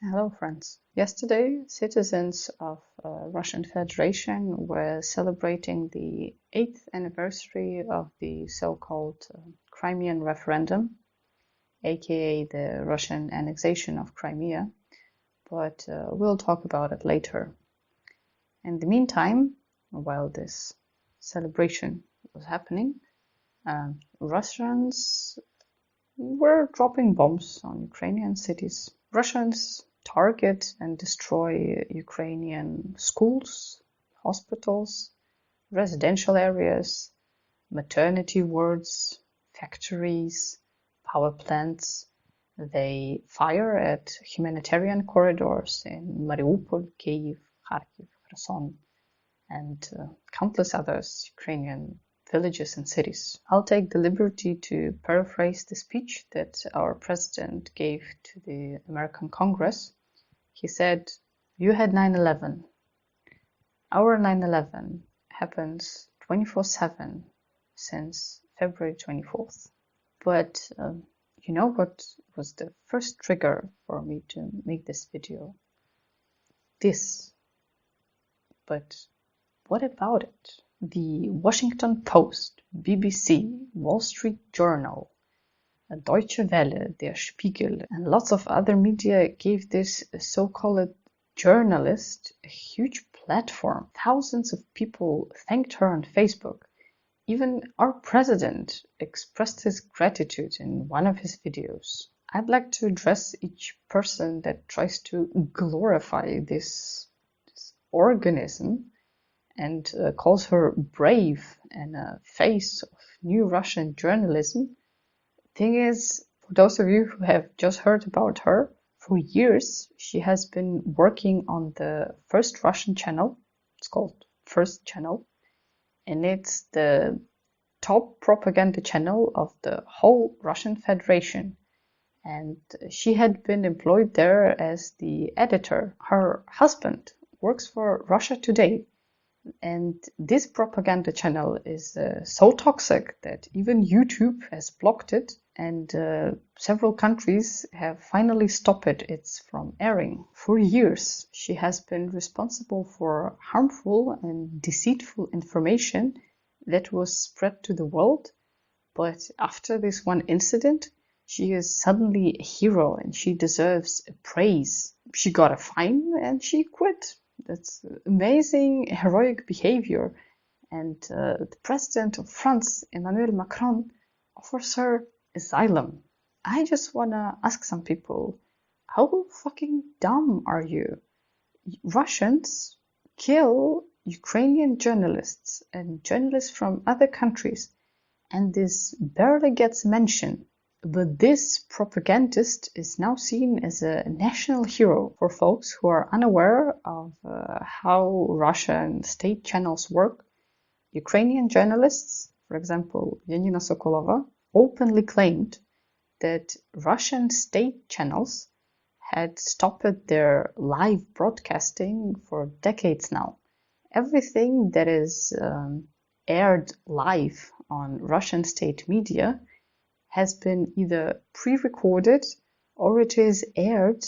Hello, friends. Yesterday, citizens of Russian Federation were celebrating the 8th anniversary of the so-called Crimean referendum, aka the Russian annexation of Crimea, but we'll talk about it later. In the meantime, while this celebration was happening, Russians were dropping bombs on Ukrainian cities. Russians target and destroy Ukrainian schools, hospitals, residential areas, maternity wards, factories, power plants. They fire at humanitarian corridors in Mariupol, Kyiv, Kharkiv, Kherson, and countless others Ukrainian villages and cities. I'll take the liberty to paraphrase the speech that our president gave to the American Congress. He said, "You had 9/11. Our 9/11 happens 24/7 since February 24th. But you know what was the first trigger for me to make this video? This. But what about it? The Washington Post, BBC, Wall Street Journal, Deutsche Welle, Der Spiegel, and lots of other media gave this so-called journalist a huge platform. Thousands of people thanked her on Facebook. Even our president expressed his gratitude in one of his videos. I'd like to address each person that tries to glorify this organism and calls her brave and a face of new Russian journalism. Thing is, for those of you who have just heard about her, for years she has been working on the First Russian channel. It's called First Channel, and it's the top propaganda channel of the whole Russian Federation. And she had been employed there as the editor. Her husband works for Russia Today. And this propaganda channel is so toxic that even YouTube has blocked it, and several countries have finally stopped it from airing. For years, she has been responsible for harmful and deceitful information that was spread to the world. But after this one incident, she is suddenly a hero and she deserves praise. She got a fine and she quit. That's amazing, heroic behavior. And the president of France, Emmanuel Macron, offers her asylum. I just want to ask some people, how fucking dumb are you? Russians kill Ukrainian journalists and journalists from other countries, and this barely gets mentioned. But this propagandist is now seen as a national hero. For folks who are unaware of how Russian state channels work, Ukrainian journalists, for example, Yanina Sokolova, openly claimed that Russian state channels had stopped their live broadcasting for decades now. Everything that is aired live on Russian state media has been either pre-recorded or it is aired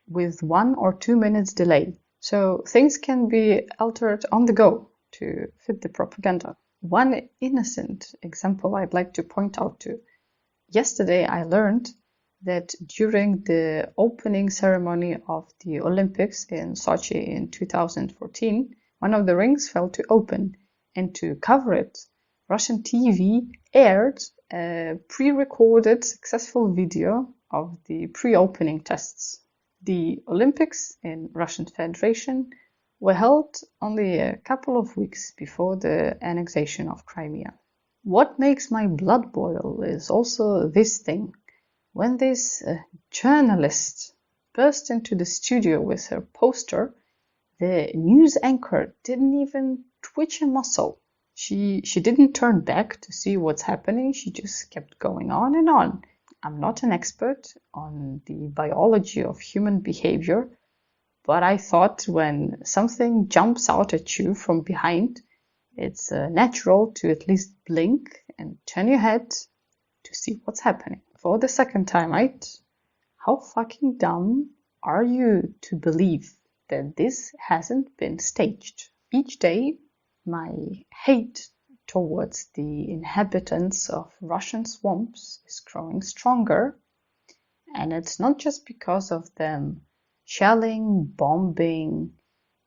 with 1 or 2 minutes delay. So things can be altered on the go to fit the propaganda. One innocent example I'd like to point out to. Yesterday I learned that during the opening ceremony of the Olympics in Sochi in 2014, one of the rings fell to open, and to cover it, Russian TV aired a pre-recorded successful video of the pre-opening tests. The Olympics in Russian Federation were held only a couple of weeks before the annexation of Crimea. What makes my blood boil is also this thing. When this journalist burst into the studio with her poster, the news anchor didn't even twitch a muscle. She didn't turn back to see what's happening. She just kept going on and on. I'm not an expert on the biology of human behavior, but I thought when something jumps out at you from behind, it's natural to at least blink and turn your head to see what's happening. For the second time, right? How fucking dumb Are you to believe that this hasn't been staged? Each day, my hate towards the inhabitants of Russian swamps is growing stronger, and it's not just because of them shelling, bombing,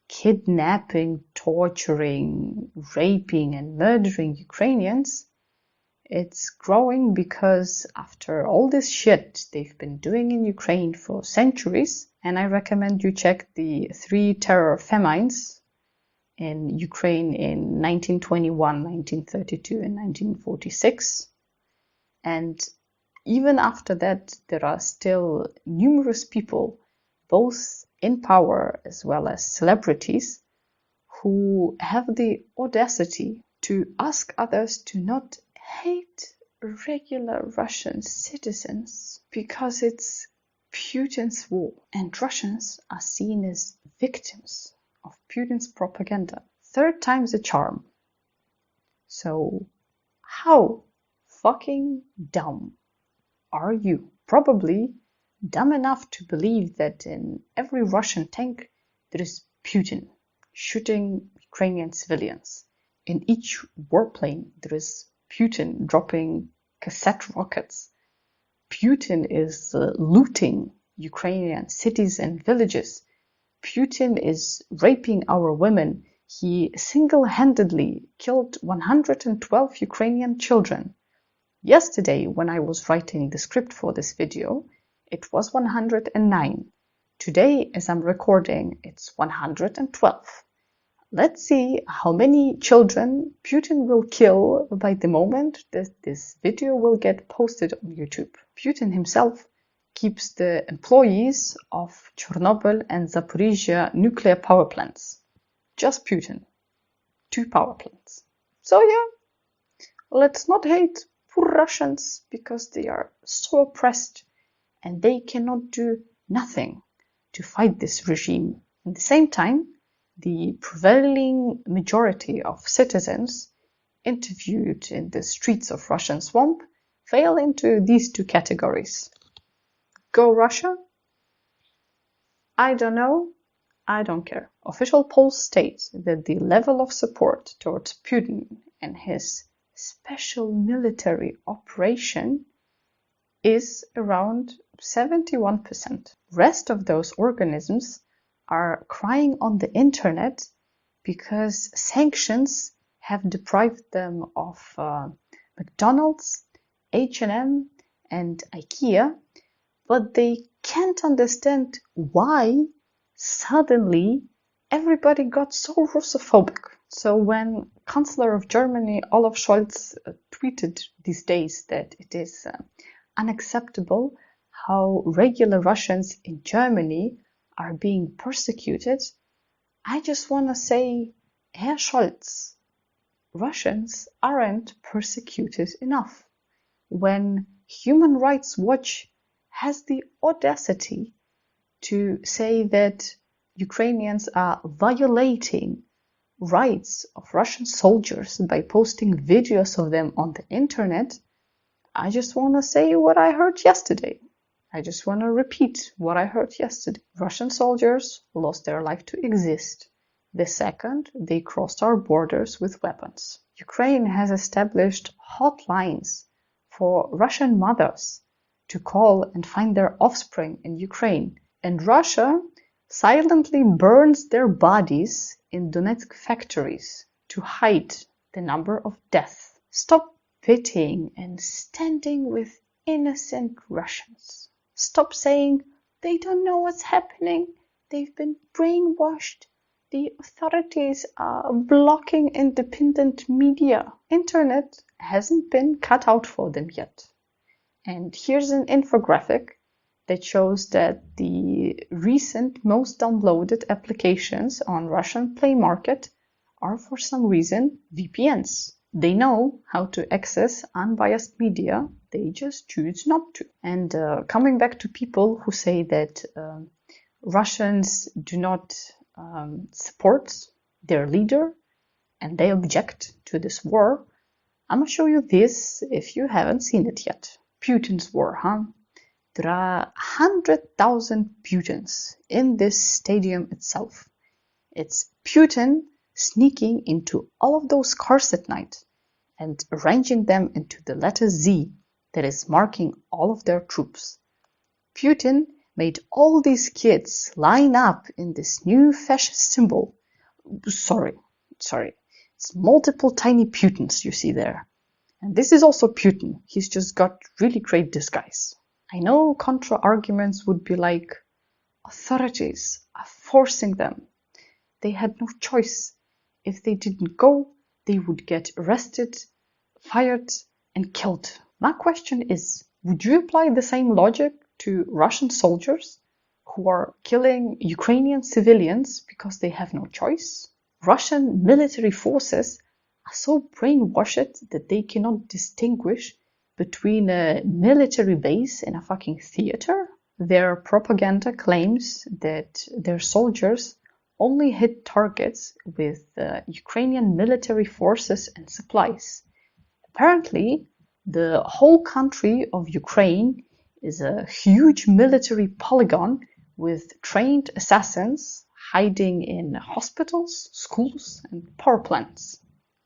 kidnapping, torturing, raping, and murdering Ukrainians. It's growing because after all this shit they've been doing in Ukraine for centuries, and I recommend you check the 3 terror famines in Ukraine in 1921, 1932, and 1946. And even after that, there are still numerous people, both in power as well as celebrities, who have the audacity to ask others to not hate regular Russian citizens because it's Putin's war, and Russians are seen as victims of Putin's propaganda. 3rd time's a charm. So how fucking dumb are you? Probably dumb enough to believe that in every Russian tank there is Putin shooting Ukrainian civilians. In each warplane there is Putin dropping cassette rockets. Putin is looting Ukrainian cities and villages. Putin is raping our women. He single-handedly killed 112 Ukrainian children. Yesterday, when I was writing the script for this video, it was 109. Today, as I'm recording, it's 112. Let's see how many children Putin will kill by the moment that this video will get posted on YouTube. Putin himself keeps the employees of Chernobyl and Zaporizhia nuclear power plants. Just Putin. 2 power plants. So yeah, let's not hate poor Russians because they are so oppressed and they cannot do nothing to fight this regime. At the same time, the prevailing majority of citizens interviewed in the streets of Russian swamp fall into these 2 categories. Go Russia? I don't know. I don't care. Official polls state that the level of support towards Putin and his special military operation is around 71%. Rest of those organisms are crying on the internet because sanctions have deprived them of McDonald's, H&M, and IKEA, but they can't understand why suddenly everybody got so Russophobic. So when Chancellor of Germany Olaf Scholz tweeted these days that it is unacceptable how regular Russians in Germany are being persecuted, I just want to say, Herr Scholz, Russians aren't persecuted enough. When Human Rights Watch has the audacity to say that Ukrainians are violating rights of Russian soldiers by posting videos of them on the internet, I just want to say what I heard yesterday. I just want to repeat what I heard yesterday. Russian soldiers lost their life to exist the second they crossed our borders with weapons. Ukraine has established hotlines for Russian mothers to call and find their offspring in Ukraine. And Russia silently burns their bodies in Donetsk factories to hide the number of deaths. Stop pitying and standing with innocent Russians. Stop saying they don't know what's happening. They've been brainwashed. The authorities are blocking independent media. Internet hasn't been cut out for them yet. And here's an infographic that shows that the recent most downloaded applications on Russian Play Market are for some reason VPNs. They know how to access unbiased media, they just choose not to. And coming back to people who say that Russians do not support their leader and they object to this war, I'm gonna show you this if you haven't seen it yet. Putin's war, huh? There are 100,000 Putins in this stadium itself. It's Putin sneaking into all of those cars at night and arranging them into the letter Z that is marking all of their troops. Putin made all these kids line up in this new fascist symbol. Sorry. It's multiple tiny Putins you see there. And this is also Putin. He's just got really great disguise. I know contra-arguments would be like, authorities are forcing them. They had no choice. If they didn't go, they would get arrested, fired, and killed. My question is, would you apply the same logic to Russian soldiers who are killing Ukrainian civilians because they have no choice? Russian military forces are so brainwashed that they cannot distinguish between a military base and a fucking theater. Their propaganda claims that their soldiers only hit targets with Ukrainian military forces and supplies. Apparently, the whole country of Ukraine is a huge military polygon with trained assassins hiding in hospitals, schools, and power plants.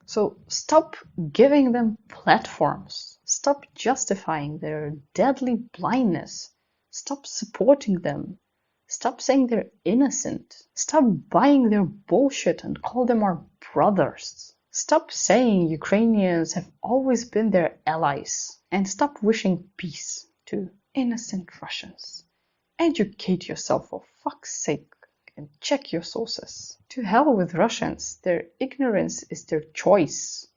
So stop giving them platforms. Stop justifying their deadly blindness. Stop supporting them. Stop saying they're innocent. Stop buying their bullshit and call them our brothers. Stop saying Ukrainians have always been their allies. And stop wishing peace to innocent Russians. Educate yourself for fuck's sake and check your sources. To hell with Russians. Their ignorance is their choice.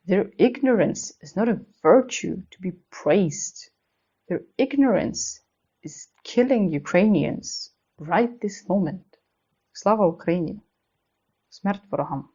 Their ignorance is not a virtue to be praised. Their ignorance is killing Ukrainians right this moment. Slava Ukraini. Смерть ворогам.